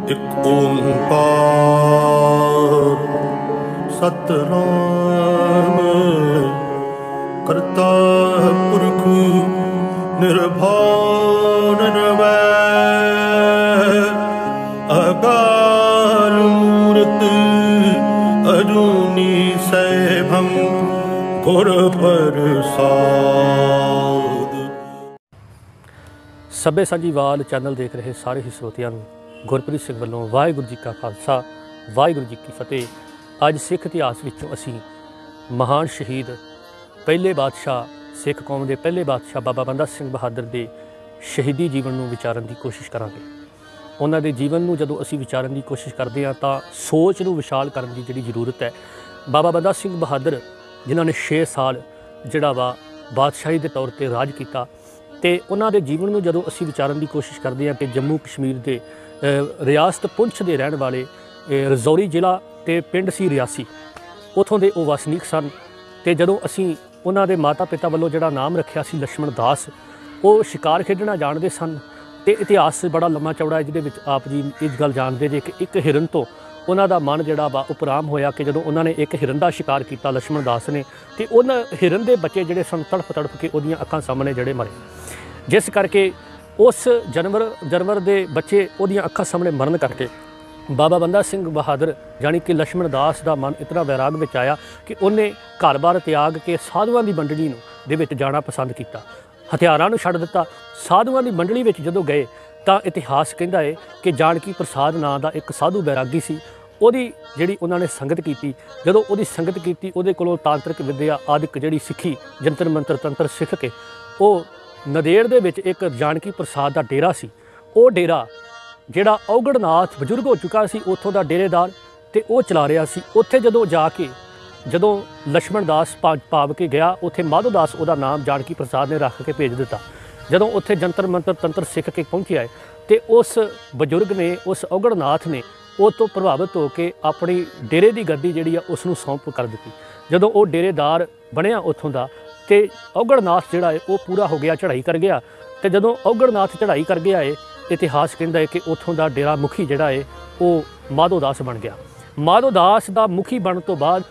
ਇੱਕ ਓੰਕਾਰ ਸਤਿਨਾਮ ਕਰਤਾ ਪੁਰਖ ਨਿਰਭਉ ਨਿਰਵੈਰ ਅਕਾਲ ਮੂਰਤਿ ਅਜੂਨੀ ਸੈਭੰ ਗੁਰ ਪ੍ਰਸਾਦ। ਸਭੇ ਸਾਂਝੀਵਾਲ ਚੈਨਲ ਦੇਖ ਰਹੇ ਸਾਰੇ ਹੀ ਸਰੋਤਿਆਂ ਨੂੰ ਗੁਰਪ੍ਰੀਤ ਸਿੰਘ ਵੱਲੋਂ ਵਾਹਿਗੁਰੂ ਜੀ ਕਾ ਖਾਲਸਾ ਵਾਹਿਗੁਰੂ ਜੀ ਕੀ ਫਤਿਹ। ਅੱਜ ਸਿੱਖ ਇਤਿਹਾਸ ਵਿੱਚੋਂ ਅਸੀਂ ਮਹਾਨ ਸ਼ਹੀਦ ਪਹਿਲੇ ਬਾਦਸ਼ਾਹ ਸਿੱਖ ਕੌਮ ਦੇ ਪਹਿਲੇ ਬਾਦਸ਼ਾਹ ਬਾਬਾ ਬੰਦਾ ਸਿੰਘ ਬਹਾਦਰ ਦੇ ਸ਼ਹੀਦੀ ਜੀਵਨ ਨੂੰ ਵਿਚਾਰਨ ਦੀ ਕੋਸ਼ਿਸ਼ ਕਰਾਂਗੇ। ਉਹਨਾਂ ਦੇ ਜੀਵਨ ਨੂੰ ਜਦੋਂ ਅਸੀਂ ਵਿਚਾਰਨ ਦੀ ਕੋਸ਼ਿਸ਼ ਕਰਦੇ ਹਾਂ ਤਾਂ ਸੋਚ ਨੂੰ ਵਿਸ਼ਾਲ ਕਰਨ ਦੀ ਜਿਹੜੀ ਜ਼ਰੂਰਤ ਹੈ। ਬਾਬਾ ਬੰਦਾ ਸਿੰਘ ਬਹਾਦਰ ਜਿਨ੍ਹਾਂ ਨੇ 6 ਸਾਲ ਜਿਹੜਾ ਵਾ ਬਾਦਸ਼ਾਹੀ ਦੇ ਤੌਰ 'ਤੇ ਰਾਜ ਕੀਤਾ ਅਤੇ ਉਹਨਾਂ ਦੇ ਜੀਵਨ ਨੂੰ ਜਦੋਂ ਅਸੀਂ ਵਿਚਾਰਨ ਦੀ ਕੋਸ਼ਿਸ਼ ਕਰਦੇ ਹਾਂ ਕਿ ਜੰਮੂ ਕਸ਼ਮੀਰ ਦੇ ਰਿਆਸਤ ਪੁੰਛ ਦੇ ਰਹਿਣ ਵਾਲੇ ਰਜੌਰੀ ਜ਼ਿਲ੍ਹਾ ਅਤੇ ਪਿੰਡ ਸੀ ਰਿਆਸੀ, ਉੱਥੋਂ ਦੇ ਉਹ ਵਸਨੀਕ ਸਨ। ਅਤੇ ਜਦੋਂ ਅਸੀਂ ਉਹਨਾਂ ਦੇ ਮਾਤਾ ਪਿਤਾ ਵੱਲੋਂ ਜਿਹੜਾ ਨਾਮ ਰੱਖਿਆ ਸੀ ਲਛਮਣ ਦਾਸ, ਉਹ ਸ਼ਿਕਾਰ ਖੇਡਣਾ ਜਾਣਦੇ ਸਨ। ਅਤੇ ਇਤਿਹਾਸ ਬੜਾ ਲੰਮਾ ਚੌੜਾ ਹੈ ਜਿਹਦੇ ਵਿੱਚ ਆਪ ਜੀ ਇਸ ਗੱਲ ਜਾਣਦੇ ਜੇ ਕਿ ਇੱਕ ਹਿਰਨ ਤੋਂ ਉਹਨਾਂ ਦਾ ਮਨ ਜਿਹੜਾ ਵਾ ਉਪਰਾਮ ਹੋਇਆ ਕਿ ਜਦੋਂ ਉਹਨਾਂ ਨੇ ਇੱਕ ਹਿਰਨ ਦਾ ਸ਼ਿਕਾਰ ਕੀਤਾ ਲਛਮਣ ਦਾਸ ਨੇ, ਅਤੇ ਉਹਨਾਂ ਹਿਰਨ ਦੇ ਬੱਚੇ ਜਿਹੜੇ ਸਨ ਤੜਫ ਤੜਫ ਕੇ ਉਹਦੀਆਂ ਅੱਖਾਂ ਸਾਹਮਣੇ ਜਿਹੜੇ ਮਰੇ, ਜਿਸ ਕਰਕੇ ਉਸ ਜਾਨਵਰ ਦੇ ਬੱਚੇ ਉਹਦੀਆਂ ਅੱਖਾਂ ਸਾਹਮਣੇ ਮਰਨ ਕਰਕੇ ਬਾਬਾ ਬੰਦਾ ਸਿੰਘ ਬਹਾਦਰ ਜਾਣੀ ਕਿ ਲਛਮਣ ਦਾਸ ਦਾ ਮਨ ਇਤਨਾ ਵੈਰਾਗ ਵਿੱਚ ਆਇਆ ਕਿ ਉਹਨੇ ਘਰ-ਬਾਰ ਤਿਆਗ ਕੇ ਸਾਧੂਆਂ ਦੀ ਮੰਡਲੀ ਨੂੰ ਦੇ ਵਿੱਚ ਜਾਣਾ ਪਸੰਦ ਕੀਤਾ, ਹਥਿਆਰਾਂ ਨੂੰ ਛੱਡ ਦਿੱਤਾ। ਸਾਧੂਆਂ ਦੀ ਮੰਡਲੀ ਵਿੱਚ ਜਦੋਂ ਗਏ ਤਾਂ ਇਤਿਹਾਸ ਕਹਿੰਦਾ ਹੈ ਕਿ ਜਾਨਕੀ ਪ੍ਰਸਾਦ ਨਾਂ ਦਾ ਇੱਕ ਸਾਧੂ ਬੈਰਾਗੀ ਸੀ, ਉਹਦੀ ਜਿਹੜੀ ਉਹਨਾਂ ਨੇ ਸੰਗਤ ਕੀਤੀ। ਜਦੋਂ ਉਹਦੀ ਸੰਗਤ ਕੀਤੀ ਉਹਦੇ ਕੋਲੋਂ ਤਾਂਤਰਿਕ ਵਿੱਦਿਆ ਆਦਿਕ ਜਿਹੜੀ ਸਿੱਖੀ, ਜੰਤਰ ਮੰਤਰ ਤੰਤਰ ਸਿੱਖ ਕੇ ਉਹ ਨੰਦੇੜ ਦੇ ਵਿੱਚ ਇੱਕ ਜਾਨਕੀ ਪ੍ਰਸਾਦ ਦਾ ਡੇਰਾ ਸੀ। ਉਹ ਡੇਰਾ ਜਿਹੜਾ ਔਗੜਨਾਥ ਬਜ਼ੁਰਗ ਹੋ ਚੁੱਕਾ ਸੀ ਉੱਥੋਂ ਦਾ ਡੇਰੇਦਾਰ, ਅਤੇ ਉਹ ਚਲਾ ਰਿਹਾ ਸੀ। ਉੱਥੇ ਜਦੋਂ ਜਾ ਕੇ ਜਦੋਂ ਲਛਮਣ ਦਾਸ ਭਾਵ ਕੇ ਗਿਆ, ਉੱਥੇ ਮਾਧੋ ਦਾਸ ਉਹਦਾ ਨਾਮ ਜਾਨਕੀ ਪ੍ਰਸਾਦ ਨੇ ਰੱਖ ਕੇ ਭੇਜ ਦਿੱਤਾ। ਜਦੋਂ ਉੱਥੇ ਜੰਤਰ ਮੰਤਰ ਤੰਤਰ ਸਿੱਖ ਕੇ ਪਹੁੰਚਿਆ ਹੈ ਅਤੇ ਉਸ ਬਜ਼ੁਰਗ ਨੇ, ਉਸ ਔਗੜਨਾਥ ਨੇ ਉਹ ਤੋਂ ਪ੍ਰਭਾਵਿਤ ਹੋ ਕੇ ਆਪਣੀ ਡੇਰੇ ਦੀ ਗੱਦੀ ਜਿਹੜੀ ਆ ਉਸ ਨੂੰ ਸੌਂਪ ਕਰ ਦਿੱਤੀ। ਜਦੋਂ ਉਹ ਡੇਰੇਦਾਰ ਬਣਿਆ ਉੱਥੋਂ ਦਾ, ਅਤੇ ਔਗੜਨਾਥ ਜਿਹੜਾ ਹੈ ਉਹ ਪੂਰਾ ਹੋ ਗਿਆ, ਚੜ੍ਹਾਈ ਕਰ ਗਿਆ। ਅਤੇ ਜਦੋਂ ਔਗੜਨਾਥ ਚੜ੍ਹਾਈ ਕਰ ਗਿਆ ਹੈ, ਇਤਿਹਾਸ ਕਹਿੰਦਾ ਹੈ ਕਿ ਉੱਥੋਂ ਦਾ ਡੇਰਾ ਮੁਖੀ ਜਿਹੜਾ ਹੈ ਉਹ ਮਾਧੋ ਦਾਸ ਬਣ ਗਿਆ। ਮਾਧੋ ਦਾਸ ਦਾ ਮੁਖੀ ਬਣਨ ਤੋਂ ਬਾਅਦ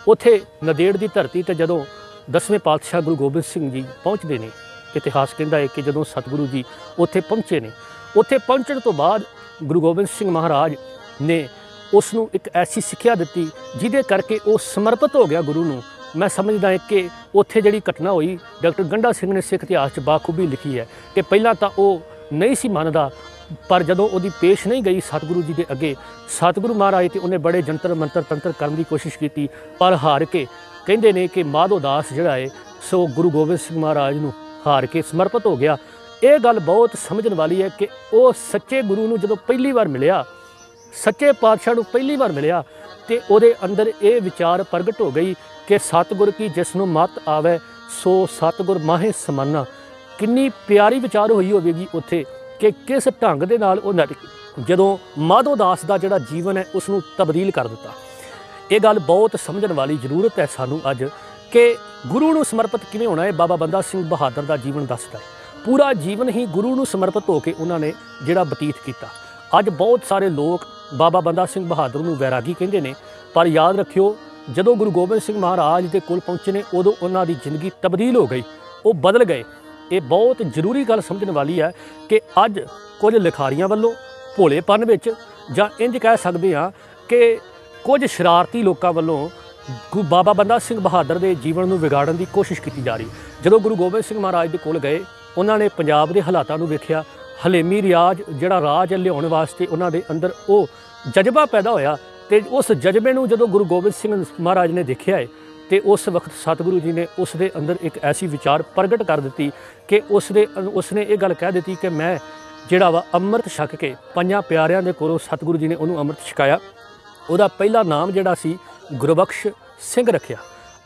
ਉੱਥੇ ਨੰਦੇੜ ਦੀ ਧਰਤੀ 'ਤੇ ਜਦੋਂ 10ਵੇਂ ਪਾਤਸ਼ਾਹ ਗੁਰੂ ਗੋਬਿੰਦ ਸਿੰਘ ਜੀ ਪਹੁੰਚਦੇ ਨੇ, ਇਤਿਹਾਸ ਕਹਿੰਦਾ ਹੈ ਕਿ ਜਦੋਂ ਸਤਿਗੁਰੂ ਜੀ ਉੱਥੇ ਪਹੁੰਚੇ ਨੇ, ਉੱਥੇ ਪਹੁੰਚਣ ਤੋਂ ਬਾਅਦ ਗੁਰੂ ਗੋਬਿੰਦ ਸਿੰਘ ਮਹਾਰਾਜ ਨੇ ਉਸ ਨੂੰ ਇੱਕ ਐਸੀ ਸਿੱਖਿਆ ਦਿੱਤੀ ਜਿਹਦੇ ਕਰਕੇ ਉਹ ਸਮਰਪਿਤ ਹੋ ਗਿਆ ਗੁਰੂ ਨੂੰ। ਮੈਂ ਸਮਝਦਾ ਕਿ ਉੱਥੇ ਜਿਹੜੀ ਘਟਨਾ ਹੋਈ, ਡਾਕਟਰ ਗੰਡਾ ਸਿੰਘ ਨੇ ਸਿੱਖ ਇਤਿਹਾਸ 'ਚ ਬਾਖੂਬੀ ਲਿਖੀ ਹੈ ਕਿ ਪਹਿਲਾਂ ਤਾਂ ਉਹ ਨਹੀਂ ਸੀ ਮੰਨਦਾ, ਪਰ ਜਦੋਂ ਉਹਦੀ ਪੇਸ਼ ਨਹੀਂ ਗਈ ਸਤਿਗੁਰੂ ਜੀ ਦੇ ਅੱਗੇ, ਸਤਿਗੁਰੂ ਮਹਾਰਾਜ ਤੇ ਉਹਨੇ ਬੜੇ ਜੰਤਰ ਮੰਤਰ ਤੰਤਰ ਕਰਨ ਦੀ ਕੋਸ਼ਿਸ਼ ਕੀਤੀ, ਪਰ ਹਾਰ ਕੇ ਕਹਿੰਦੇ ਨੇ ਕਿ ਮਾਧੋ ਦਾਸ ਜਿਹੜਾ ਹੈ ਸੋ ਗੁਰੂ ਗੋਬਿੰਦ ਸਿੰਘ ਮਹਾਰਾਜ ਨੂੰ ਹਾਰ ਕੇ ਸਮਰਪਿਤ ਹੋ ਗਿਆ। ਇਹ ਗੱਲ ਬਹੁਤ ਸਮਝਣ ਵਾਲੀ ਹੈ ਕਿ ਉਹ ਸੱਚੇ ਗੁਰੂ ਨੂੰ ਜਦੋਂ ਪਹਿਲੀ ਵਾਰ ਮਿਲਿਆ, ਸੱਚੇ ਪਾਤਸ਼ਾਹ ਨੂੰ ਪਹਿਲੀ ਵਾਰ ਮਿਲਿਆ, ਅਤੇ ਉਹਦੇ ਅੰਦਰ ਇਹ ਵਿਚਾਰ ਪ੍ਰਗਟ ਹੋ ਗਈ ਕਿ ਸਤਿਗੁਰ ਕੀ ਜਿਸ ਨੂੰ ਮਤ ਆਵੇ ਸੋ ਸਤਿਗੁਰ ਮਾਹੇ ਸਮਾਨਾ। ਕਿੰਨੀ ਪਿਆਰੀ ਵਿਚਾਰ ਹੋਈ ਹੋਵੇਗੀ ਉੱਥੇ ਕਿ ਕਿਸ ਢੰਗ ਦੇ ਨਾਲ ਉਹਨਾਂ ਜਦੋਂ ਮਾਧੋ ਦਾਸ ਦਾ ਜਿਹੜਾ ਜੀਵਨ ਹੈ ਉਸ ਨੂੰ ਤਬਦੀਲ ਕਰ ਦਿੱਤਾ। ਇਹ ਗੱਲ ਬਹੁਤ ਸਮਝਣ ਵਾਲੀ ਜ਼ਰੂਰਤ ਹੈ ਸਾਨੂੰ ਅੱਜ ਕਿ ਗੁਰੂ ਨੂੰ ਸਮਰਪਿਤ ਕਿਵੇਂ ਹੋਣਾ ਹੈ। ਬਾਬਾ ਬੰਦਾ ਸਿੰਘ ਬਹਾਦਰ ਦਾ ਜੀਵਨ ਦੱਸਦਾ ਹੈ, ਪੂਰਾ ਜੀਵਨ ਹੀ ਗੁਰੂ ਨੂੰ ਸਮਰਪਿਤ ਹੋ ਕੇ ਉਹਨਾਂ ਨੇ ਜਿਹੜਾ ਬਤੀਤ ਕੀਤਾ। ਅੱਜ ਬਹੁਤ ਸਾਰੇ ਲੋਕ ਬਾਬਾ ਬੰਦਾ ਸਿੰਘ ਬਹਾਦਰ ਨੂੰ ਵੈਰਾਗੀ ਕਹਿੰਦੇ ਨੇ, ਪਰ ਯਾਦ ਰੱਖਿਓ ਜਦੋਂ ਗੁਰੂ ਗੋਬਿੰਦ ਸਿੰਘ ਮਹਾਰਾਜ ਦੇ ਕੋਲ ਪਹੁੰਚੇ ਨੇ ਉਦੋਂ ਉਹਨਾਂ ਦੀ ਜ਼ਿੰਦਗੀ ਤਬਦੀਲ ਹੋ ਗਈ, ਉਹ ਬਦਲ ਗਏ। ਇਹ ਬਹੁਤ ਜ਼ਰੂਰੀ ਗੱਲ ਸਮਝਣ ਵਾਲੀ ਹੈ ਕਿ ਅੱਜ ਕੁਝ ਲਿਖਾਰੀਆਂ ਵੱਲੋਂ ਭੋਲੇਪਨ ਵਿੱਚ, ਜਾਂ ਇੰਝ ਕਹਿ ਸਕਦੇ ਹਾਂ ਕਿ ਕੁਝ ਸ਼ਰਾਰਤੀ ਲੋਕਾਂ ਵੱਲੋਂ ਬਾਬਾ ਬੰਦਾ ਸਿੰਘ ਬਹਾਦਰ ਦੇ ਜੀਵਨ ਨੂੰ ਵਿਗਾੜਨ ਦੀ ਕੋਸ਼ਿਸ਼ ਕੀਤੀ ਜਾ ਰਹੀ। ਜਦੋਂ ਗੁਰੂ ਗੋਬਿੰਦ ਸਿੰਘ ਮਹਾਰਾਜ ਦੇ ਕੋਲ ਗਏ, ਉਹਨਾਂ ਨੇ ਪੰਜਾਬ ਦੇ ਹਾਲਾਤਾਂ ਨੂੰ ਵੇਖਿਆ, ਹਲੇਮੀ ਰਿਆਜ ਜਿਹੜਾ ਰਾਜ ਲਿਆਉਣ ਵਾਸਤੇ ਉਹਨਾਂ ਦੇ ਅੰਦਰ ਉਹ ਜਜ਼ਬਾ ਪੈਦਾ ਹੋਇਆ, ਅਤੇ ਉਸ ਜਜ਼ਬੇ ਨੂੰ ਜਦੋਂ ਗੁਰੂ ਗੋਬਿੰਦ ਸਿੰਘ ਮਹਾਰਾਜ ਨੇ ਦੇਖਿਆ ਹੈ ਅਤੇ ਉਸ ਵਕਤ ਸਤਿਗੁਰੂ ਜੀ ਨੇ ਉਸ ਦੇ ਅੰਦਰ ਇੱਕ ਐਸੀ ਵਿਚਾਰ ਪ੍ਰਗਟ ਕਰ ਦਿੱਤੀ ਕਿ ਉਸਨੇ ਇਹ ਗੱਲ ਕਹਿ ਦਿੱਤੀ ਕਿ ਮੈਂ ਜਿਹੜਾ ਵਾ ਅੰਮ੍ਰਿਤ ਛਕ ਕੇ ਪੰਜਾਂ ਪਿਆਰਿਆਂ ਦੇ ਕੋਲੋਂ ਸਤਿਗੁਰੂ ਜੀ ਨੇ ਉਹਨੂੰ ਅੰਮ੍ਰਿਤ ਛਕਾਇਆ। ਉਹਦਾ ਪਹਿਲਾ ਨਾਮ ਜਿਹੜਾ ਸੀ ਗੁਰਬਖਸ਼ ਸਿੰਘ ਰੱਖਿਆ।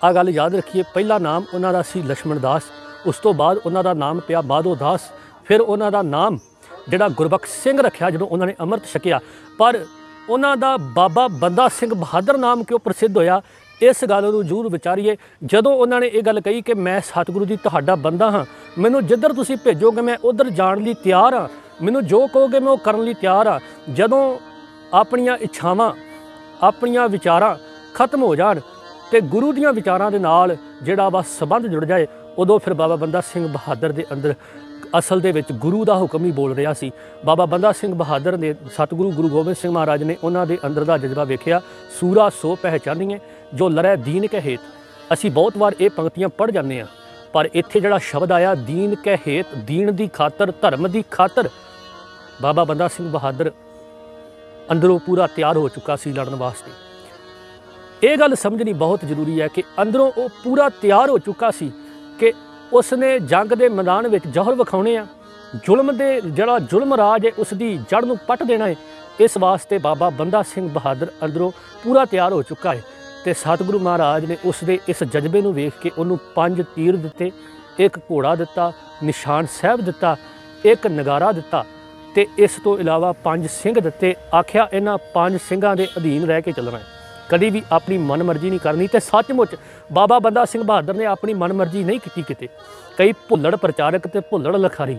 ਆਹ ਗੱਲ ਯਾਦ ਰੱਖੀਏ, ਪਹਿਲਾ ਨਾਮ ਉਹਨਾਂ ਦਾ ਸੀ ਲਛਮਣ ਦਾਸ, ਉਸ ਤੋਂ ਬਾਅਦ ਉਹਨਾਂ ਦਾ ਨਾਮ ਪਿਆ ਮਾਧੋ ਦਾਸ, ਫਿਰ ਉਹਨਾਂ ਦਾ ਨਾਮ ਜਿਹੜਾ ਗੁਰਬਖਸ਼ ਸਿੰਘ ਰੱਖਿਆ ਜਦੋਂ ਉਹਨਾਂ ਨੇ ਅੰਮ੍ਰਿਤ ਛਕਿਆ। ਪਰ ਉਹਨਾਂ ਦਾ ਬਾਬਾ ਬੰਦਾ ਸਿੰਘ ਬਹਾਦਰ ਨਾਮ ਕਿਉਂ ਪ੍ਰਸਿੱਧ ਹੋਇਆ, ਇਸ ਗੱਲ ਨੂੰ ਜ਼ਰੂਰ ਵਿਚਾਰੀਏ। ਜਦੋਂ ਉਹਨਾਂ ਨੇ ਇਹ ਗੱਲ ਕਹੀ ਕਿ ਮੈਂ ਸਤਿਗੁਰੂ ਜੀ ਤੁਹਾਡਾ ਬੰਦਾ ਹਾਂ, ਮੈਨੂੰ ਜਿੱਧਰ ਤੁਸੀਂ ਭੇਜੋਗੇ ਮੈਂ ਉੱਧਰ ਜਾਣ ਲਈ ਤਿਆਰ ਹਾਂ, ਮੈਨੂੰ ਜੋ ਕਹੋਗੇ ਮੈਂ ਉਹ ਕਰਨ ਲਈ ਤਿਆਰ ਹਾਂ। ਜਦੋਂ ਆਪਣੀਆਂ ਇੱਛਾਵਾਂ ਆਪਣੀਆਂ ਵਿਚਾਰਾਂ ਖਤਮ ਹੋ ਜਾਣ ਤੇ ਗੁਰੂ ਦੀਆਂ ਵਿਚਾਰਾਂ ਦੇ ਨਾਲ ਜਿਹੜਾ ਵਾ ਸੰਬੰਧ ਜੁੜ ਜਾਏ, ਉਦੋਂ ਫਿਰ ਬਾਬਾ ਬੰਦਾ ਸਿੰਘ ਬਹਾਦਰ ਦੇ ਅੰਦਰ ਅਸਲ ਦੇ ਵਿੱਚ ਗੁਰੂ ਦਾ ਹੁਕਮ ਹੀ ਬੋਲ ਰਿਹਾ ਸੀ। ਬਾਬਾ ਬੰਦਾ ਸਿੰਘ ਬਹਾਦਰ ਨੇ ਸਤਿਗੁਰੂ ਗੁਰੂ ਗੋਬਿੰਦ ਸਿੰਘ ਮਹਾਰਾਜ ਨੇ ਉਹਨਾਂ ਦੇ ਅੰਦਰ ਦਾ ਜਜ਼ਬਾ ਵੇਖਿਆ। ਸੂਰਾ ਸੋ ਪਹਿਚਾਨੀਏ ਜੋ ਲੜੈ ਦੀਨ ਕੇ ਹੇਤ। ਅਸੀਂ ਬਹੁਤ ਵਾਰ ਇਹ ਪੰਕਤੀਆਂ ਪੜ੍ਹ ਜਾਂਦੇ ਹਾਂ, ਪਰ ਇੱਥੇ ਜਿਹੜਾ ਸ਼ਬਦ ਆਇਆ ਦੀਨ ਕੇ ਹੇਤ, ਦੀਨ ਦੀ ਖਾਤਰ, ਧਰਮ ਦੀ ਖਾਤਰ, ਬਾਬਾ ਬੰਦਾ ਸਿੰਘ ਬਹਾਦਰ ਅੰਦਰੋਂ ਪੂਰਾ ਤਿਆਰ ਹੋ ਚੁੱਕਾ ਸੀ ਲੜਨ ਵਾਸਤੇ। ਇਹ ਗੱਲ ਸਮਝਣੀ ਬਹੁਤ ਜ਼ਰੂਰੀ ਹੈ ਕਿ ਅੰਦਰੋਂ ਉਹ ਪੂਰਾ ਤਿਆਰ ਹੋ ਚੁੱਕਾ ਸੀ ਕਿ ਉਸਨੇ ਜੰਗ ਦੇ ਮੈਦਾਨ ਵਿੱਚ ਜ਼ੋਹਰ ਵਿਖਾਉਣੇ ਆ, ਜ਼ੁਲਮ ਦੇ ਜਿਹੜਾ ਜ਼ੁਲਮ ਰਾਜ ਹੈ ਉਸ ਦੀ ਜੜ ਨੂੰ ਪੱਟ ਦੇਣਾ ਹੈ। ਇਸ ਵਾਸਤੇ ਬਾਬਾ ਬੰਦਾ ਸਿੰਘ ਬਹਾਦਰ ਅੰਦਰੋਂ ਪੂਰਾ ਤਿਆਰ ਹੋ ਚੁੱਕਾ ਹੈ ਤੇ ਸਤਿਗੁਰੂ ਮਹਾਰਾਜ ਨੇ ਉਸ ਦੇ ਇਸ ਜਜ਼ਬੇ ਨੂੰ ਵੇਖ ਕੇ ਉਹਨੂੰ 5 ਤੀਰ ਦਿੱਤੇ, 1 ਘੋੜਾ ਦਿੱਤਾ, ਨਿਸ਼ਾਨ ਸਾਹਿਬ ਦਿੱਤਾ, 1 ਨਗਾਰਾ ਦਿੱਤਾ ਤੇ ਇਸ ਤੋਂ ਇਲਾਵਾ 5 ਸਿੰਘ ਦਿੱਤੇ। ਆਖਿਆ ਇਹਨਾਂ 5 ਸਿੰਘਾਂ ਦੇ ਅਧੀਨ ਰਹਿ ਕੇ ਚੱਲਣਾ ਹੈ, ਕਦੀ ਵੀ ਆਪਣੀ ਮਨਮਰਜ਼ੀ ਨਹੀਂ ਕਰਨੀ। ਤੇ ਸੱਚਮੁੱਚ ਬਾਬਾ ਬੰਦਾ ਸਿੰਘ ਬਹਾਦਰ ਨੇ ਆਪਣੀ ਮਨਮਰਜ਼ੀ ਨਹੀਂ ਕੀਤੀ ਕਿਤੇ। ਕਈ ਭੁੱਲੜ ਪ੍ਰਚਾਰਕ ਤੇ ਭੁੱਲੜ ਲਖਾਰੀ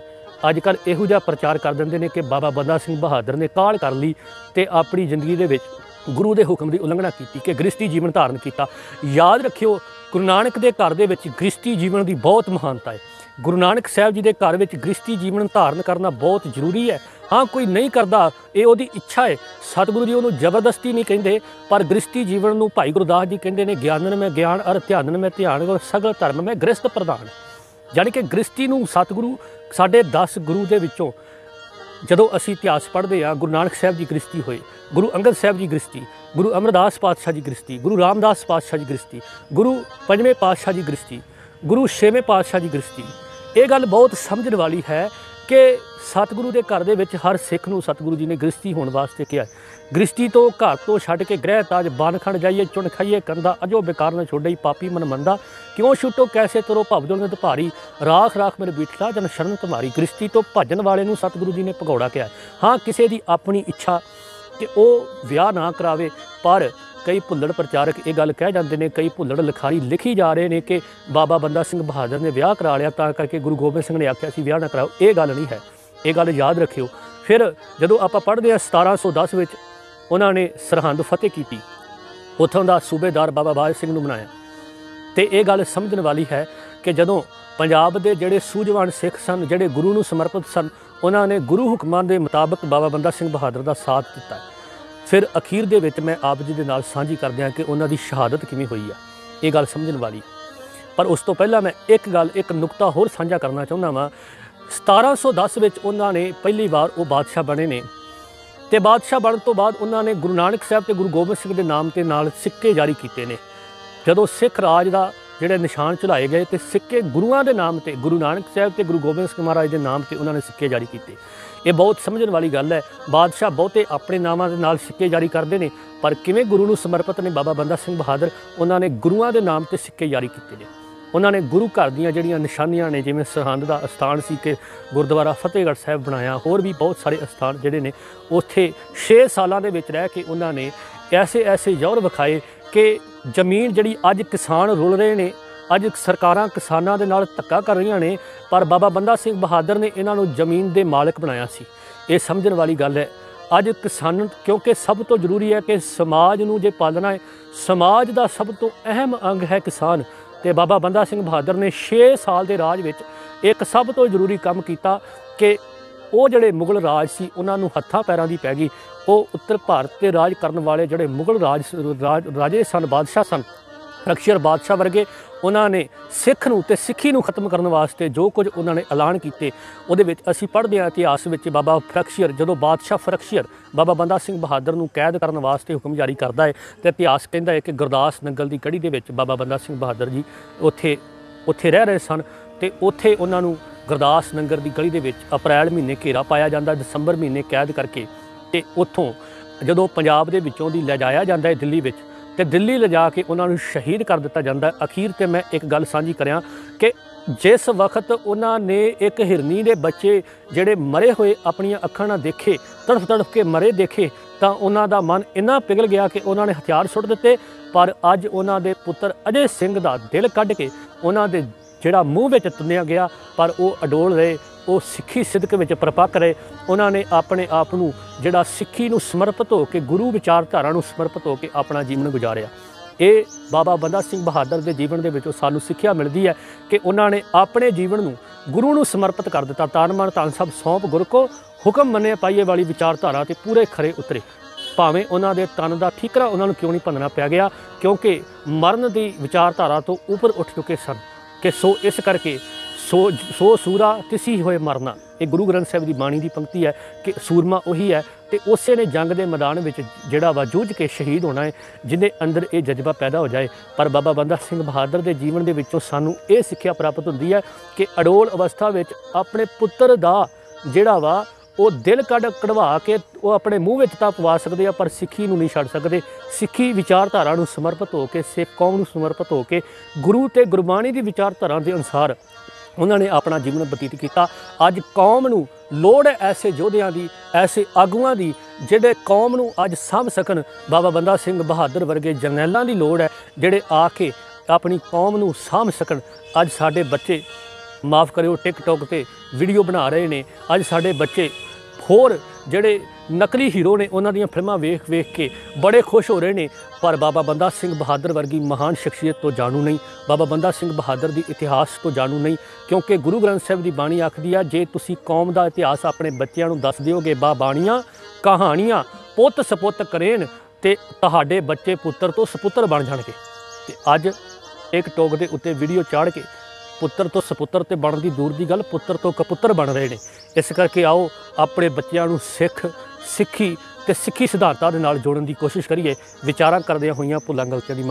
ਅੱਜ ਕੱਲ੍ਹ ਇਹੋ ਜਿਹਾ ਪ੍ਰਚਾਰ ਕਰ ਦਿੰਦੇ ਨੇ ਕਿ ਬਾਬਾ ਬੰਦਾ ਸਿੰਘ ਬਹਾਦਰ ਨੇ ਕਾਹਲ ਕਰ ਲਈ ਤੇ ਆਪਣੀ ਜ਼ਿੰਦਗੀ ਦੇ ਵਿੱਚ ਗੁਰੂ ਦੇ ਹੁਕਮ ਦੀ ਉਲੰਘਣਾ ਕੀਤੀ ਕਿ ਗ੍ਰਸਤੀ ਜੀਵਨ ਧਾਰਨ ਕੀਤਾ। ਯਾਦ ਰੱਖਿਓ, ਗੁਰੂ ਨਾਨਕ ਦੇ ਘਰ ਦੇ ਵਿੱਚ ਗ੍ਰਸਤੀ ਜੀਵਨ ਦੀ ਬਹੁਤ ਮਹਾਨਤਾ ਹੈ। ਗੁਰੂ ਨਾਨਕ ਸਾਹਿਬ ਜੀ ਦੇ ਘਰ ਵਿੱਚ ਗ੍ਰਸਤੀ ਜੀਵਨ ਧਾਰਨ ਕਰਨਾ ਬਹੁਤ ਜ਼ਰੂਰੀ ਹੈ। ਹਾਂ, ਕੋਈ ਨਹੀਂ ਕਰਦਾ, ਇਹ ਉਹਦੀ ਇੱਛਾ ਹੈ। ਸਤਿਗੁਰੂ ਜੀ ਉਹਨੂੰ ਜ਼ਬਰਦਸਤੀ ਨਹੀਂ ਕਹਿੰਦੇ, ਪਰ ਗ੍ਰਸਤੀ ਜੀਵਨ ਨੂੰ ਭਾਈ ਗੁਰਦਾਸ ਜੀ ਕਹਿੰਦੇ ਨੇ ਗਿਆਨਨ ਮੈਂ ਗਿਆਨ ਅਰ ਧਿਆਨਨ ਮੈਂ ਧਿਆਨ ਸਗਲ ਧਰਮ ਮੈਂ ਗ੍ਰਸਤ ਪ੍ਰਧਾਨ। ਜਾਣੀ ਕਿ ਗ੍ਰਸਤੀ ਨੂੰ ਸਤਿਗੁਰੂ ਸਾਡੇ 10 ਗੁਰੂ ਦੇ ਵਿੱਚੋਂ ਜਦੋਂ ਅਸੀਂ ਇਤਿਹਾਸ ਪੜ੍ਹਦੇ ਹਾਂ, ਗੁਰੂ ਨਾਨਕ ਸਾਹਿਬ ਜੀ ਗ੍ਰਸਤੀ ਹੋਏ, ਗੁਰੂ ਅੰਗਦ ਸਾਹਿਬ ਜੀ ਗ੍ਰਸਤੀ, ਗੁਰੂ ਅਮਰਦਾਸ ਪਾਤਸ਼ਾਹ ਜੀ ਗ੍ਰਸਤੀ, ਗੁਰੂ ਰਾਮਦਾਸ ਪਾਤਸ਼ਾਹ ਜੀ ਗ੍ਰਸਤੀ, ਗੁਰੂ 5ਵੇਂ ਪਾਤਸ਼ਾਹ ਜੀ ਗ੍ਰਸਤੀ, ਗੁਰੂ 6ਵੇਂ ਪਾਤਸ਼ਾਹ ਜੀ ਗ੍ਰਸਤੀ। ਇਹ ਗੱਲ ਬਹੁਤ ਸਮਝਣ ਵਾਲੀ ਹੈ ਕਿ ਸਤਿਗੁਰੂ ਦੇ ਘਰ ਦੇ ਵਿੱਚ ਹਰ ਸਿੱਖ ਨੂੰ ਸਤਿਗੁਰੂ ਜੀ ਨੇ ਗ੍ਰਸਤੀ ਹੋਣ ਵਾਸਤੇ ਕਿਹਾ। ਗ੍ਰਸਤੀ ਤੋਂ ਘਰ ਤੋਂ ਛੱਡ ਕੇ ਗ੍ਰਹਿ ਤਾਜ ਬਾਨ ਖੰਡ ਜਾਈਏ, ਚੁਣ ਖਾਈਏ ਕੰਦਾ ਅਜੋ ਬੇਕਾਰ ਨਾ ਛੋੜਈ ਪਾਪੀ ਮਨ ਮੰਦਾ, ਕਿਉਂ ਛੁੱਟੋ ਕੈਸੇ ਤਰੋ ਭਵਜੋਲ ਨਿਤ ਭਾਰੀ, ਰਾਖ ਰਾਖ ਮੇਰੇ ਬੀਠਾ ਜਨ ਸ਼ਰਨ ਤੁਮਾਰੀ। ਗ੍ਰਸਤੀ ਤੋਂ ਭੱਜਣ ਵਾਲੇ ਨੂੰ ਸਤਿਗੁਰੂ ਜੀ ਨੇ ਭਗੌੜਾ ਕਿਹਾ। ਹਾਂ, ਕਿਸੇ ਦੀ ਆਪਣੀ ਇੱਛਾ ਕਿ ਉਹ ਵਿਆਹ ਨਾ ਕਰਾਵੇ, ਪਰ ਕਈ ਭੁੱਲੜ ਪ੍ਰਚਾਰਕ ਇਹ ਗੱਲ ਕਹਿ ਜਾਂਦੇ ਨੇ, ਕਈ ਭੁੱਲੜ ਲਿਖਾਰੀ ਲਿਖੀ ਜਾ ਰਹੇ ਨੇ ਕਿ ਬਾਬਾ ਬੰਦਾ ਸਿੰਘ ਬਹਾਦਰ ਨੇ ਵਿਆਹ ਕਰਾ ਲਿਆ ਤਾਂ ਕਰਕੇ ਗੁਰੂ ਗੋਬਿੰਦ ਸਿੰਘ ਨੇ ਆਖਿਆ ਸੀ ਵਿਆਹ ਨਾ ਕਰਾਓ। ਇਹ ਗੱਲ ਨਹੀਂ ਹੈ, ਇਹ ਗੱਲ ਯਾਦ ਰੱਖਿਓ। ਫਿਰ ਜਦੋਂ ਆਪਾਂ ਪੜ੍ਹਦੇ ਹਾਂ 1710 ਵਿੱਚ ਉਹਨਾਂ ਨੇ ਸਰਹੰਦ ਫਤਿਹ ਕੀਤੀ, ਉੱਥੋਂ ਦਾ ਸੂਬੇਦਾਰ ਬਾਬਾ ਬਾਜ ਸਿੰਘ ਨੂੰ ਬਣਾਇਆ। ਤੇ ਇਹ ਗੱਲ ਸਮਝਣ ਵਾਲੀ ਹੈ ਕਿ ਜਦੋਂ ਪੰਜਾਬ ਦੇ ਜਿਹੜੇ ਸੂਝਵਾਨ ਸਿੱਖ ਸਨ, ਜਿਹੜੇ ਗੁਰੂ ਨੂੰ ਸਮਰਪਿਤ ਸਨ, ਉਹਨਾਂ ਨੇ ਗੁਰੂ ਹੁਕਮਾਂ ਦੇ ਮੁਤਾਬਕ ਬਾਬਾ ਬੰਦਾ ਸਿੰਘ ਬਹਾਦਰ ਦਾ ਸਾਥ ਦਿੱਤਾ। ਫਿਰ ਅਖੀਰ ਦੇ ਵਿੱਚ ਮੈਂ ਆਪ ਜੀ ਦੇ ਨਾਲ ਸਾਂਝੀ ਕਰਦਿਆਂ ਕਿ ਉਹਨਾਂ ਦੀ ਸ਼ਹਾਦਤ ਕਿਵੇਂ ਹੋਈ ਆ, ਇਹ ਗੱਲ ਸਮਝਣ ਵਾਲੀ। ਪਰ ਉਸ ਤੋਂ ਪਹਿਲਾਂ ਮੈਂ ਇੱਕ ਨੁਕਤਾ ਹੋਰ ਸਾਂਝਾ ਕਰਨਾ ਚਾਹੁੰਦਾ ਵਾਂ। 1710 ਵਿੱਚ ਉਹਨਾਂ ਨੇ ਪਹਿਲੀ ਵਾਰ ਉਹ ਬਾਦਸ਼ਾਹ ਬਣੇ ਨੇ ਤੇ ਬਾਦਸ਼ਾਹ ਬਣਨ ਤੋਂ ਬਾਅਦ ਉਹਨਾਂ ਨੇ ਗੁਰੂ ਨਾਨਕ ਸਾਹਿਬ ਤੇ ਗੁਰੂ ਗੋਬਿੰਦ ਸਿੰਘ ਦੇ ਨਾਮ ਤੇ ਨਾਲ ਸਿੱਕੇ ਜਾਰੀ ਕੀਤੇ ਨੇ। ਜਦੋਂ ਸਿੱਖ ਰਾਜ ਦਾ ਜਿਹੜੇ ਨਿਸ਼ਾਨ ਚੜਾਏ ਗਏ ਤੇ ਸਿੱਕੇ ਗੁਰੂਆਂ ਦੇ ਨਾਮ ਤੇ, ਗੁਰੂ ਨਾਨਕ ਸਾਹਿਬ ਤੇ ਗੁਰੂ ਗੋਬਿੰਦ ਸਿੰਘ ਮਹਾਰਾਜ ਦੇ ਨਾਮ ਤੇ ਉਹਨਾਂ ਨੇ ਸਿੱਕੇ ਜਾਰੀ ਕੀਤੇ। ਇਹ ਬਹੁਤ ਸਮਝਣ ਵਾਲੀ ਗੱਲ ਹੈ। ਬਾਦਸ਼ਾਹ ਬਹੁਤੇ ਆਪਣੇ ਨਾਮਾਂ ਦੇ ਨਾਲ ਸਿੱਕੇ ਜਾਰੀ ਕਰਦੇ ਨੇ, ਪਰ ਕਿਵੇਂ ਗੁਰੂ ਨੂੰ ਸਮਰਪਿਤ ਨੇ ਬਾਬਾ ਬੰਦਾ ਸਿੰਘ ਬਹਾਦਰ, ਉਹਨਾਂ ਨੇ ਗੁਰੂਆਂ ਦੇ ਨਾਮ ਤੇ ਸਿੱਕੇ ਜਾਰੀ ਕੀਤੇ ਨੇ। ਉਹਨਾਂ ਨੇ ਗੁਰੂ ਘਰ ਦੀਆਂ ਜਿਹੜੀਆਂ ਨਿਸ਼ਾਨੀਆਂ ਨੇ, ਜਿਵੇਂ ਸਰਹੰਦ ਦਾ ਅਸਥਾਨ ਸੀ ਕਿ ਗੁਰਦੁਆਰਾ ਫਤਿਹਗੜ੍ਹ ਸਾਹਿਬ ਬਣਾਇਆ, ਹੋਰ ਵੀ ਬਹੁਤ ਸਾਰੇ ਅਸਥਾਨ ਜਿਹੜੇ ਨੇ, ਉੱਥੇ 6 ਸਾਲਾਂ ਦੇ ਵਿੱਚ ਰਹਿ ਕੇ ਉਹਨਾਂ ਨੇ ਐਸੇ ਜ਼ੋਰ ਵਿਖਾਏ ਕਿ ਜ਼ਮੀਨ ਜਿਹੜੀ ਅੱਜ ਕਿਸਾਨ ਰੁਲ ਰਹੇ ਨੇ, ਅੱਜ ਸਰਕਾਰਾਂ ਕਿਸਾਨਾਂ ਦੇ ਨਾਲ ਧੱਕਾ ਕਰ ਰਹੀਆਂ ਨੇ, ਪਰ ਬਾਬਾ ਬੰਦਾ ਸਿੰਘ ਬਹਾਦਰ ਨੇ ਇਹਨਾਂ ਨੂੰ ਜ਼ਮੀਨ ਦੇ ਮਾਲਕ ਬਣਾਇਆ ਸੀ। ਇਹ ਸਮਝਣ ਵਾਲੀ ਗੱਲ ਹੈ। ਅੱਜ ਕਿਸਾਨ, ਕਿਉਂਕਿ ਸਭ ਤੋਂ ਜ਼ਰੂਰੀ ਹੈ ਕਿ ਸਮਾਜ ਨੂੰ ਜੇ ਪਾਲਣਾ ਹੈ, ਸਮਾਜ ਦਾ ਸਭ ਤੋਂ ਅਹਿਮ ਅੰਗ ਹੈ ਕਿਸਾਨ। ਤੇ ਬਾਬਾ ਬੰਦਾ ਸਿੰਘ ਬਹਾਦਰ ਨੇ 6 ਸਾਲ ਦੇ ਰਾਜ ਵਿੱਚ ਇੱਕ ਸਭ ਤੋਂ ਜ਼ਰੂਰੀ ਕੰਮ ਕੀਤਾ ਕਿ ਉਹ ਜਿਹੜੇ ਮੁਗਲ ਰਾਜ ਸੀ ਉਹਨਾਂ ਨੂੰ ਹੱਥਾਂ ਪੈਰਾਂ ਦੀ ਪੈ ਗਈ। ਉਹ ਉੱਤਰ ਭਾਰਤ 'ਤੇ ਰਾਜ ਕਰਨ ਵਾਲੇ ਜਿਹੜੇ ਮੁਗਲ ਰਾਜੇ ਸਨ, ਬਾਦਸ਼ਾਹ ਸਨ, ਫਰਕਸ਼ੀਅਰ ਬਾਦਸ਼ਾਹ ਵਰਗੇ, ਉਹਨਾਂ ਨੇ ਸਿੱਖ ਨੂੰ ਤੇ ਸਿੱਖੀ ਨੂੰ ਖਤਮ ਕਰਨ ਵਾਸਤੇ ਜੋ ਕੁਝ ਉਹਨਾਂ ਨੇ ਐਲਾਨ ਕੀਤੇ, ਉਹਦੇ ਵਿੱਚ ਅਸੀਂ ਪੜ੍ਹਦੇ ਹਾਂ ਇਤਿਹਾਸ ਵਿੱਚ ਬਾਬਾ ਫਰਕਸ਼ੀਅਰ, ਜਦੋਂ ਬਾਦਸ਼ਾਹ ਫਰਕਸ਼ੀਅਰ ਬਾਬਾ ਬੰਦਾ ਸਿੰਘ ਬਹਾਦਰ ਨੂੰ ਕੈਦ ਕਰਨ ਵਾਸਤੇ ਹੁਕਮ ਜਾਰੀ ਕਰਦਾ ਹੈ ਤੇ ਇਤਿਹਾਸ ਕਹਿੰਦਾ ਹੈ ਕਿ ਗੁਰਦਾਸ ਨੰਗਲ ਦੀ ਕੜੀ ਦੇ ਵਿੱਚ ਬਾਬਾ ਬੰਦਾ ਸਿੰਘ ਬਹਾਦਰ ਜੀ ਉੱਥੇ ਰਹਿ ਰਹੇ ਸਨ ਤੇ ਉੱਥੇ ਉਹਨਾਂ ਨੂੰ ਗੁਰਦਾਸ ਨੰਗਲ ਦੀ ਗਲੀ ਦੇ ਵਿੱਚ ਅਪ੍ਰੈਲ ਮਹੀਨੇ ਘੇਰਾ ਪਾਇਆ ਜਾਂਦਾ, ਦਸੰਬਰ ਮਹੀਨੇ ਕੈਦ ਕਰਕੇ, ਤੇ ਉੱਥੋਂ ਜਦੋਂ ਪੰਜਾਬ ਦੇ ਵਿੱਚੋਂ ਦੀ ਲਿਜਾਇਆ ਜਾਂਦਾ ਹੈ ਦਿੱਲੀ ਵਿੱਚ, ਤੇ ਦਿੱਲੀ ਲਿਜਾ ਕੇ ਉਹਨਾਂ ਨੂੰ ਸ਼ਹੀਦ ਕਰ ਦਿੱਤਾ ਜਾਂਦਾ। ਅਖੀਰ ਤੇ ਮੈਂ ਇੱਕ ਗੱਲ ਸਾਂਝੀ ਕਰਿਆ ਕਿ ਜਿਸ ਵਕਤ ਉਹਨਾਂ ਨੇ ਇੱਕ ਹਿਰਨੀ ਦੇ ਬੱਚੇ ਜਿਹੜੇ ਮਰੇ ਹੋਏ ਆਪਣੀਆਂ ਅੱਖਾਂ ਨਾਲ ਦੇਖੇ, ਤੜਫ ਕੇ ਮਰੇ ਦੇਖੇ, ਤਾਂ ਉਹਨਾਂ ਦਾ ਮਨ ਇੰਨਾ ਪਿਘਲ ਗਿਆ ਕਿ ਉਹਨਾਂ ਨੇ ਹਥਿਆਰ ਸੁੱਟ ਦਿੱਤੇ। ਪਰ ਅੱਜ ਉਹਨਾਂ ਦੇ ਪੁੱਤਰ ਅਜੇ ਸਿੰਘ ਦਾ ਦਿਲ ਕੱਢ ਕੇ ਉਹਨਾਂ ਦੇ ਜਿਹੜਾ ਮੂੰਹ ਵਿੱਚ ਤੁੰਨਿਆ ਗਿਆ, ਪਰ ਉਹ ਅਡੋਲ ਰਹੇ वो सिੱਖੀ सिदक ਵਿੱਚ ਪ੍ਰਪੱਕ ਰਹੇ। ਉਹਨਾਂ ਨੇ ਆਪਣੇ ਆਪ ਨੂੰ ਜਿਹੜਾ ਸਿੱਖੀ ਨੂੰ ਸਮਰਪਿਤ ਹੋ ਕੇ, ਗੁਰੂ ਵਿਚਾਰਧਾਰਾ ਨੂੰ ਸਮਰਪਿਤ ਹੋ ਕੇ ਆਪਣਾ ਜੀਵਨ ਗੁਜ਼ਾਰਿਆ। ਇਹ ਬਾਬਾ ਬੰਦਾ ਸਿੰਘ ਬਹਾਦਰ ਦੇ ਜੀਵਨ ਦੇ ਵਿੱਚੋਂ ਸਾਨੂੰ ਸਿੱਖਿਆ ਮਿਲਦੀ ਹੈ ਕਿ ਉਹਨਾਂ ਨੇ ਆਪਣੇ ਜੀਵਨ ਨੂੰ ਗੁਰੂ ਨੂੰ ਸਮਰਪਿਤ ਕਰ ਦਿੱਤਾ। ਤਨ ਮਨ ਧਨ ਸਭ ਸੌਂਪ ਗੁਰ ਕੋ, ਹੁਕਮ ਮੰਨੇ ਪਾਈਏ ਵਾਲੀ ਵਿਚਾਰਧਾਰਾ ਤੇ ਪੂਰੇ ਖਰੇ ਉਤਰੇ। ਭਾਵੇਂ ਉਹਨਾਂ ਦੇ ਤਨ ਦਾ ਠੀਕਰਾ ਉਹਨਾਂ ਨੂੰ ਕਿਉਂ ਨਹੀਂ ਭੰਨਣਾ ਪੈ ਗਿਆ, ਕਿਉਂਕਿ ਮਰਨ ਦੀ ਵਿਚਾਰਧਾਰਾ ਤੋਂ ਉੱਪਰ ਉੱਠ ਚੁੱਕੇ ਸਨ ਕਿ ਸੋ ਇਸ ਕਰਕੇ ਸੋ ਸੂਰਾ ਤਿਸੀ ਹੋਏ ਮਰਨਾ। ਇਹ ਗੁਰੂ ਗ੍ਰੰਥ ਸਾਹਿਬ ਦੀ ਬਾਣੀ ਦੀ ਪੰਕਤੀ ਹੈ ਕਿ ਸੂਰਮਾ ਉਹੀ ਹੈ ਤੇ ਉਸੇ ਨੇ ਜੰਗ ਦੇ ਮੈਦਾਨ ਵਿੱਚ ਜਿਹੜਾ ਵਾ ਜੂਝ ਕੇ ਸ਼ਹੀਦ ਹੋਣਾ ਹੈ, ਜਿਹਦੇ ਅੰਦਰ ਇਹ ਜਜ਼ਬਾ ਪੈਦਾ ਹੋ ਜਾਏ। ਪਰ ਬਾਬਾ ਬੰਦਾ ਸਿੰਘ ਬਹਾਦਰ ਦੇ ਜੀਵਨ ਦੇ ਵਿੱਚੋਂ ਸਾਨੂੰ ਇਹ ਸਿੱਖਿਆ ਪ੍ਰਾਪਤ ਹੁੰਦੀ ਹੈ ਕਿ ਅਡੋਲ ਅਵਸਥਾ ਵਿੱਚ ਆਪਣੇ ਪੁੱਤਰ ਦਾ ਜਿਹੜਾ ਵਾ ਉਹ ਦਿਲ ਕਢਵਾ ਕੇ ਉਹ ਆਪਣੇ ਮੂੰਹ ਵਿੱਚ ਤਾਂ ਪਵਾ ਸਕਦੇ ਆ, ਪਰ ਸਿੱਖੀ ਨੂੰ ਨਹੀਂ ਛੱਡ ਸਕਦੇ। ਸਿੱਖੀ ਵਿਚਾਰਧਾਰਾ ਨੂੰ ਸਮਰਪਿਤ ਹੋ ਕੇ, ਸਿੱਖ ਕੌਮ ਨੂੰ ਸਮਰਪਿਤ ਹੋ ਕੇ ਗੁਰੂ ਤੇ ਗੁਰਬਾਣੀ ਦੀ ਵਿਚਾਰਧਾਰਾ ਦੇ ਅਨੁਸਾਰ ਉਹਨਾਂ ਨੇ ਆਪਣਾ ਜੀਵਨ ਬਤੀਤ ਕੀਤਾ। ਅੱਜ ਕੌਮ ਨੂੰ ਲੋੜ ਹੈ ਐਸੇ ਯੋਧਿਆਂ ਦੀ, ਐਸੇ ਆਗੂਆਂ ਦੀ ਜਿਹੜੇ ਕੌਮ ਨੂੰ ਅੱਜ ਸਾਂਭ ਸਕਣ। ਬਾਬਾ ਬੰਦਾ ਸਿੰਘ ਬਹਾਦਰ ਵਰਗੇ ਜਰਨੈਲਾਂ ਦੀ ਲੋੜ ਹੈ ਜਿਹੜੇ ਆ ਕੇ ਆਪਣੀ ਕੌਮ ਨੂੰ ਸਾਂਭ ਸਕਣ। ਅੱਜ ਸਾਡੇ ਬੱਚੇ ਮਾफ़ करियो टिकटॉक ते वीडियो बना रहे ने। अज साडे बच्चे होर ਜਿਹੜੇ ਨਕਲੀ ਹੀਰੋ ਨੇ ਉਹਨਾਂ ਦੀਆਂ ਫਿਲਮਾਂ ਵੇਖ ਕੇ ਬੜੇ ਖੁਸ਼ ਹੋ ਰਹੇ ਨੇ, ਪਰ ਬਾਬਾ ਬੰਦਾ ਸਿੰਘ ਬਹਾਦਰ ਵਰਗੀ ਮਹਾਨ ਸ਼ਖਸੀਅਤ ਤੋਂ ਜਾਣੂ ਨਹੀਂ, ਬਾਬਾ ਬੰਦਾ ਸਿੰਘ ਬਹਾਦਰ ਦੀ ਇਤਿਹਾਸ ਤੋਂ ਜਾਣੂ ਨਹੀਂ। ਕਿਉਂਕਿ ਗੁਰੂ ਗ੍ਰੰਥ ਸਾਹਿਬ ਦੀ ਬਾਣੀ ਆਖਦੀ ਆ, ਜੇ ਤੁਸੀਂ ਕੌਮ ਦਾ ਇਤਿਹਾਸ ਆਪਣੇ ਬੱਚਿਆਂ ਨੂੰ ਦੱਸ ਦਿਓਗੇ, ਬਾਣੀਆਂ ਕਹਾਣੀਆਂ ਪੁੱਤ ਸਪੁੱਤ ਕਰੇਨ ਤੇ ਤੁਹਾਡੇ ਬੱਚੇ ਪੁੱਤਰ ਤੋਂ ਸਪੁੱਤਰ ਬਣ ਜਾਣਗੇ। ਤੇ ਅੱਜ ਟਿਕਟੌਕ ਦੇ ਉੱਤੇ ਵੀਡੀਓ ਚਾੜ ਕੇ ਪੁੱਤਰ ਤੋਂ ਸਪੁੱਤਰ ਤੇ ਬਣਨ ਦੀ ਦੂਰ ਦੀ ਗੱਲ, ਪੁੱਤਰ ਤੋਂ ਕਪੁੱਤਰ ਬਣ ਰਹੇ ਨੇ। ਇਸ ਕਰਕੇ ਆਓ ਆਪਣੇ ਬੱਚਿਆਂ ਨੂੰ ਸਿੱਖੀ ਤੇ ਸਿੱਖੀ ਸਿਧਾਂਤਾਂ ਦੇ ਨਾਲ ਜੋੜਨ ਦੀ ਕੋਸ਼ਿਸ਼ ਕਰੀਏ। ਵਿਚਾਰਾਂ ਕਰਦਿਆਂ ਹੋਈਆਂ ਭੁੱਲਾਂ ਗਲਤੀਆਂ ਦੀ